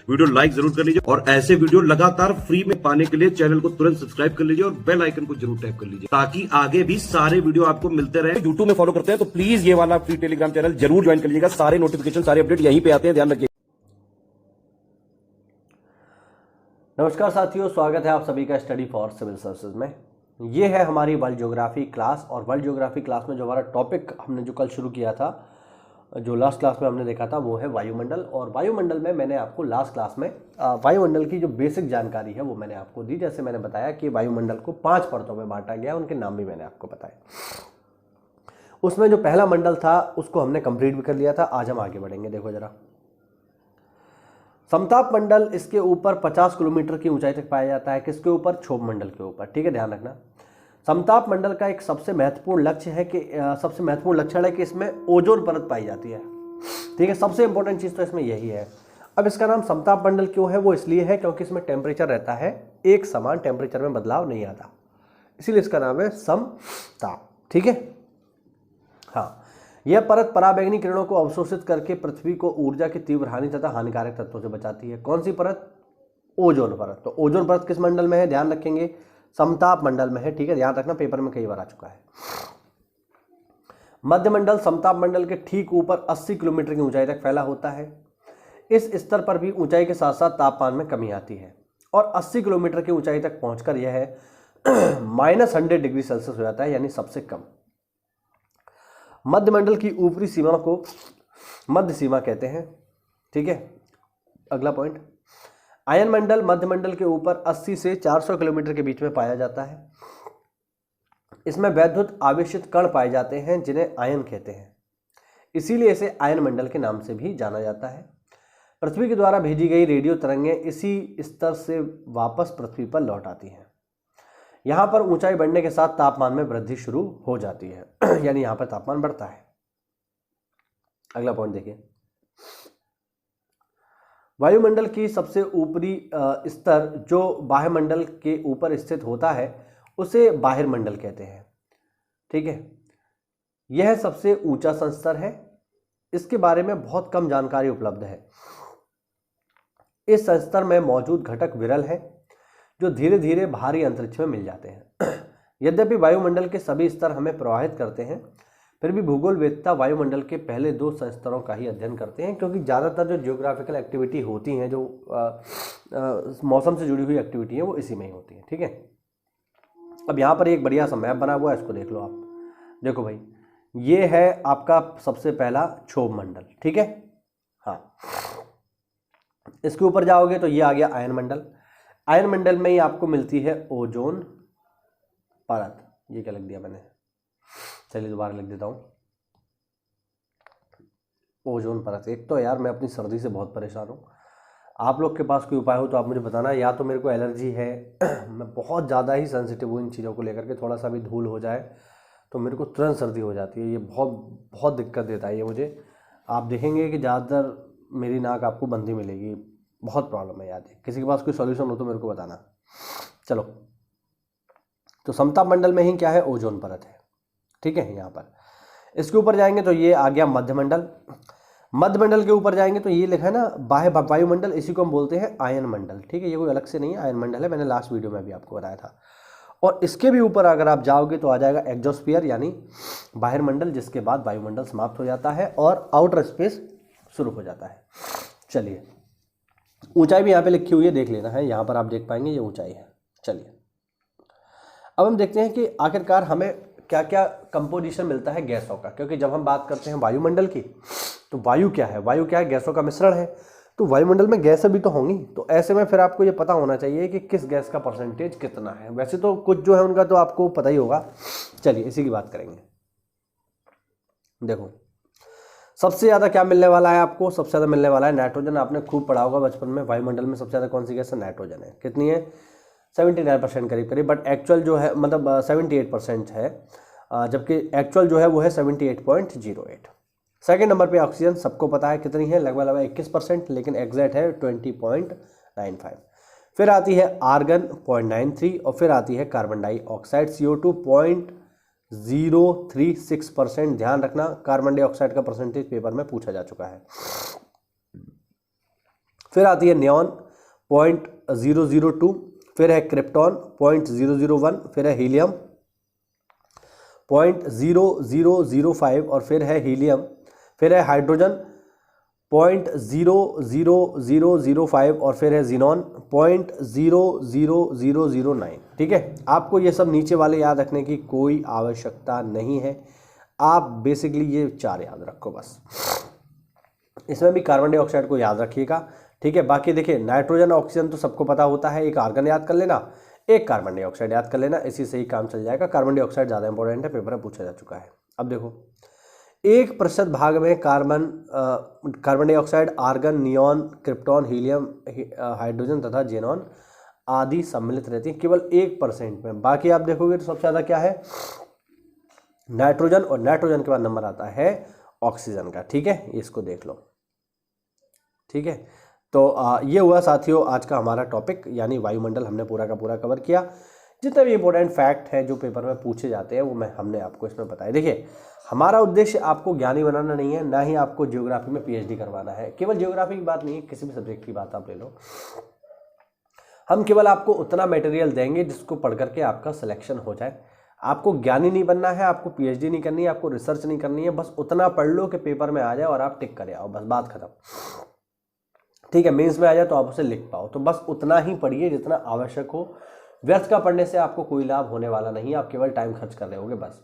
Video like जरूर कर लीजिए और ऐसे वीडियो लगातार फ्री में पाने के लिए चैनल को तुरंत सब्सक्राइब कर लीजिए और बेल आइकन को जरूर टैप कर लीजिए ताकि आगे भी सारे वीडियो आपको मिलते रहे। यूट्यूब में फॉलो करते हैं तो प्लीज ये वाला फ्री टेलीग्राम चैनल जरूर ज्वाइन कर लीजिएगा। सारे नोटिफिकेशन सारे अपडेट यहीं पे आते हैं, ध्यान रखिए। नमस्कार साथियों, स्वागत है आप सभी का स्टडी फॉर सिविल सर्विसेज में। ये है हमारी वर्ल्ड ज्योग्राफी क्लास और वर्ल्ड ज्योग्राफी क्लास में जो हमारा टॉपिक हमने जो कल शुरू किया था, जो लास्ट क्लास में हमने देखा था, वो है वायुमंडल। और वायुमंडल में मैंने आपको लास्ट क्लास में वायुमंडल की जो बेसिक जानकारी है वो मैंने आपको दी। जैसे मैंने बताया कि वायुमंडल को 5 परतों में बांटा गया, उनके नाम भी मैंने आपको बताए। उसमें जो पहला मंडल था उसको हमने कंप्लीट भी कर लिया था। आज हम आगे बढ़ेंगे। देखो जरा, समताप मंडल, इसके ऊपर 50 किलोमीटर की ऊंचाई तक पाया जाता है। किसके ऊपर? क्षोभ मंडल के ऊपर। ठीक है, ध्यान रखना। समताप मंडल का एक सबसे महत्वपूर्ण लक्ष्य है कि सबसे महत्वपूर्ण लक्षण है कि इसमें ओजोन परत पाई जाती है। ठीक है, सबसे इंपॉर्टेंट चीज तो इसमें यही है। अब इसका नाम समताप मंडल क्यों है? वो इसलिए है क्योंकि इसमें टेम्परेचर रहता है एक समान, टेम्परेचर में बदलाव नहीं आता, इसीलिए इसका नाम है समताप। ठीक है, हाँ। यह परत पराबैंगनी किरणों को अवशोषित करके पृथ्वी को ऊर्जा की तीव्र हानि तथा हानिकारक तत्वों से बचाती है। कौन सी परत? ओजोन परत। तो ओजोन परत किस मंडल में है? ध्यान रखेंगे, समताप मंडल में है। ठीक है, ध्यान रखना, पेपर में कई बार आ चुका है। मध्य मंडल समताप मंडल के ठीक ऊपर 80 किलोमीटर की ऊंचाई तक फैला होता है। इस स्तर पर भी ऊंचाई के साथ साथ तापमान में कमी आती है और 80 किलोमीटर की ऊंचाई तक पहुंचकर यह -100 डिग्री सेल्सियस हो जाता है, यानी सबसे कम। मध्य मंडल की ऊपरी सीमा को मध्य सीमा कहते हैं। ठीक है, अगला पॉइंट, आयन मंडल मध्य मंडल के ऊपर 80 से 400 किलोमीटर के बीच में पाया जाता है। इसमें वैद्युत आवेशित कण पाए जाते हैं जिन्हें आयन कहते हैं, इसीलिए इसे आयन मंडल के नाम से भी जाना जाता है। पृथ्वी के द्वारा भेजी गई रेडियो तरंगें इसी स्तर से वापस पृथ्वी पर लौट आती हैं। यहां पर ऊंचाई बढ़ने के साथ तापमान में वृद्धि शुरू हो जाती है यानी यहां पर तापमान बढ़ता है। अगला पॉइंट देखिए, वायुमंडल की सबसे ऊपरी स्तर जो बाह्यमंडल के ऊपर स्थित होता है उसे बाहिर्मंडल कहते हैं। ठीक है, यह सबसे ऊंचा संस्तर है। इसके बारे में बहुत कम जानकारी उपलब्ध है। इस संस्तर में मौजूद घटक विरल है जो धीरे धीरे बाहरी अंतरिक्ष में मिल जाते हैं। यद्यपि वायुमंडल के सभी स्तर हमें प्रभावित करते हैं, फिर भी भूगोलवेत्ता वायुमंडल के पहले 2 संस्तरों का ही अध्ययन करते हैं, क्योंकि ज़्यादातर जो जियोग्राफिकल एक्टिविटी होती हैं, जो मौसम से जुड़ी हुई एक्टिविटी है, वो इसी में ही होती है। ठीक है, अब यहाँ पर एक बढ़िया सा मैप बना हुआ है, इसको देख लो आप। देखो भाई, ये है आपका सबसे पहला क्षोभ मंडल। ठीक है, हाँ। इसके ऊपर जाओगे तो ये आ गया आयन मंडल। आयन मंडल में ही आपको मिलती है ओजोन परत। ये क्या लिख दिया मैंने? चलिए दोबारा लिख देता हूं, ओजोन परत। एक तो यार मैं अपनी सर्दी से बहुत परेशान हूं। आप लोग के पास कोई उपाय हो तो आप मुझे बताना। या तो मेरे को एलर्जी है, मैं बहुत ज़्यादा ही सेंसिटिव हूँ इन चीज़ों को लेकर के। थोड़ा सा भी धूल हो जाए तो मेरे को तुरंत सर्दी हो जाती है। ये बहुत बहुत दिक्कत देता है ये मुझे। आप देखेंगे कि ज़्यादातर मेरी नाक आपको बंदी मिलेगी। बहुत प्रॉब्लम है यार। किसी के पास कोई सॉल्यूशन हो तो मेरे को बताना। चलो, तो समताप मंडल में ही क्या है? ओजोन परत है। ठीक है, यहाँ पर इसके ऊपर जाएंगे तो ये आ गया मध्यमंडल। मध्यमंडल के ऊपर जाएंगे तो ये लिखा है ना बाह्य वायुमंडल, इसी को हम बोलते हैं आयन मंडल। ठीक है, ये कोई अलग से नहीं है, आयन मंडल है। मैंने लास्ट वीडियो में भी आपको बताया था। और इसके भी ऊपर अगर आप जाओगे तो आ जाएगा एक्सोस्फीयर, यानी बाहिर्मंडल, जिसके बाद वायुमंडल समाप्त हो जाता है और आउटर स्पेस शुरू हो जाता है। चलिए, ऊंचाई भी यहाँ पे लिखी हुई है, देख लेना है। यहाँ पर आप देख पाएंगे ये ऊंचाई है। चलिए, अब हम देखते हैं कि आखिरकार हमें क्या क्या कंपोजिशन मिलता है गैसों का, क्योंकि जब हम बात करते हैं वायुमंडल की तो वायु क्या है? वायु क्या है? गैसों का मिश्रण है। तो वायुमंडल में गैसें भी तो होंगी, तो ऐसे में फिर आपको ये पता होना चाहिए कि किस गैस का परसेंटेज कितना है। वैसे तो कुछ जो है उनका तो आपको पता ही होगा। चलिए, इसी की बात करेंगे। देखो, सबसे ज़्यादा क्या मिलने वाला है आपको? सबसे ज़्यादा मिलने वाला है नाइट्रोजन। आपने खूब पढ़ा होगा बचपन में। वायुमंडल में सबसे ज़्यादा कौन सी गैस है? नाइट्रोजन है। कितनी है? 79% करीब करीब, बट एक्चुअल जो है मतलब 78% है, जबकि एक्चुअल जो है वो है 78.08। सेकेंड नंबर पे ऑक्सीजन, सबको पता है कितनी है, लगभग 21%, लेकिन एग्जैक्ट है 20.95। फिर आती है आर्गन 0.93 और फिर आती है कार्बन डाइऑक्साइड CO2 0.036%। ध्यान रखना, कार्बन डाइऑक्साइड का परसेंटेज पेपर में पूछा जा चुका है। फिर आती है नियॉन 0.002, फिर है क्रिप्टॉन 0.001, फिर है हीलियम 0.0005 और फिर है हीलियम, फिर है हाइड्रोजन 0.00005 और फिर है जीनॉन 0.00009। ठीक है, आपको ये सब नीचे वाले याद रखने की कोई आवश्यकता नहीं है, आप बेसिकली ये 4 याद रखो बस। इसमें भी कार्बन डाइऑक्साइड को याद रखिएगा। ठीक है, बाकी देखिए नाइट्रोजन ऑक्सीजन तो सबको पता होता है, एक आर्गन याद कर लेना, एक कार्बन डाइऑक्साइड याद कर लेना, इसी से ही काम चल जाएगा। कार्बन डाइऑक्साइड ज़्यादा इंपॉर्टेंट है, पेपर में पूछा जा चुका है। अब देखो 1% भाग में carbon dioxide, argon, neon, krypton, helium, hydrogen तथा जेनॉन आदि सम्मिलित रहती हैं केवल 1% में। बाकी आप देखोगे तो सबसे ज़्यादा क्या है, नाइट्रोजन, और नाइट्रोजन के बाद नंबर आता है ऑक्सीजन का। ठीक है, इसको देख लो। ठीक है, तो ये हुआ साथियों आज का हमारा टॉपिक, यानी वायुमंडल हमने पूरा का पूरा कवर किया। जितने भी इंपॉर्टेंट फैक्ट हैं जो पेपर में पूछे जाते हैं वो हमने आपको इसमें बताया। देखिए हमारा उद्देश्य आपको ज्ञानी बनाना नहीं है, ना ही आपको ज्योग्राफी में पीएचडी करवाना है। केवल ज्योग्राफी की बात नहीं है, किसी भी सब्जेक्ट की बात आप ले लो, हम केवल आपको उतना मटेरियल देंगे जिसको पढ़ करके आपका सिलेक्शन हो जाए। आपको ज्ञानी नहीं बनना है, आपको पीएचडी नहीं करनी है, आपको रिसर्च नहीं करनी है, बस उतना पढ़ लो कि पेपर में आ जाए और आप टिक करे आओ, बस बात खत्म। ठीक है, मेंस में आ जाए तो आप उसे लिख पाओ, तो बस उतना ही पढ़िए जितना आवश्यक हो। व्यर्थ का पढ़ने से आपको कोई लाभ होने वाला नहीं है, आप केवल टाइम खर्च कर रहे होगे बस।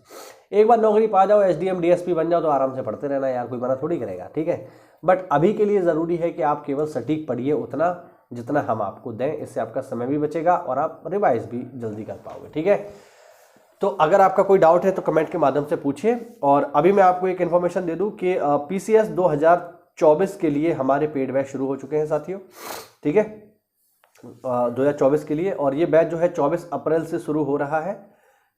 एक बार नौकरी पा जाओ, एसडीएम डीएसपी बन जाओ तो आराम से पढ़ते रहना यार, कोई मना थोड़ी करेगा। ठीक है, बट अभी के लिए ज़रूरी है कि आप केवल सटीक पढ़िए उतना जितना हम आपको दें, इससे आपका समय भी बचेगा और आप रिवाइज भी जल्दी कर पाओगे। ठीक है, तो अगर आपका कोई डाउट है तो कमेंट के माध्यम से पूछिए। और अभी मैं आपको एक इन्फॉर्मेशन दे दूं कि पीसीएस 2024 के लिए हमारे पेड बैच शुरू हो चुके हैं साथियों। ठीक है, 2024 के लिए, और ये बैच जो है 24 अप्रैल से शुरू हो रहा है।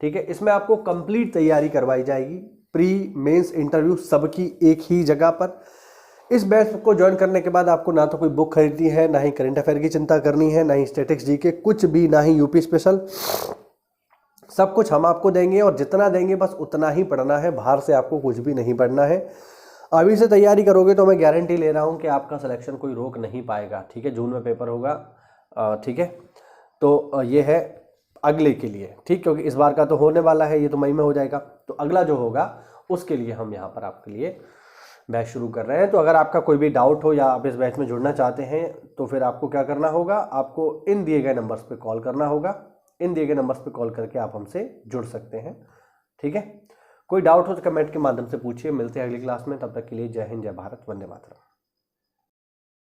ठीक है, इसमें आपको कंप्लीट तैयारी करवाई जाएगी, प्री मेंस इंटरव्यू सबकी एक ही जगह पर। इस बैच को ज्वाइन करने के बाद आपको ना तो कोई बुक खरीदनी है, ना ही करंट अफेयर की चिंता करनी है, ना ही स्टैटिक्स जीके, कुछ भी, ना ही यूपी स्पेशल, सब कुछ हम आपको देंगे और जितना देंगे बस उतना ही पढ़ना है, बाहर से आपको कुछ भी नहीं पढ़ना है। अभी से तैयारी करोगे तो मैं गारंटी ले रहा हूं कि आपका सिलेक्शन कोई रोक नहीं पाएगा। ठीक है, जून में पेपर होगा। ठीक है, तो ये है अगले के लिए, ठीक, क्योंकि इस बार का तो होने वाला है, ये तो मई में हो जाएगा, तो अगला जो होगा उसके लिए हम यहाँ पर आपके लिए बैच शुरू कर रहे हैं। तो अगर आपका कोई भी डाउट हो या आप इस बैच में जुड़ना चाहते हैं तो फिर आपको क्या करना होगा, आपको इन दिए गए नंबर्स पे कॉल करना होगा। इन दिए गए नंबर्स पे कॉल करके आप हमसे जुड़ सकते हैं। ठीक है, कोई डाउट हो तो कमेंट के माध्यम से पूछिए। मिलते हैं अगली क्लास में, तब तक के लिए जय हिंद, जय भारत, वंदे मातरम।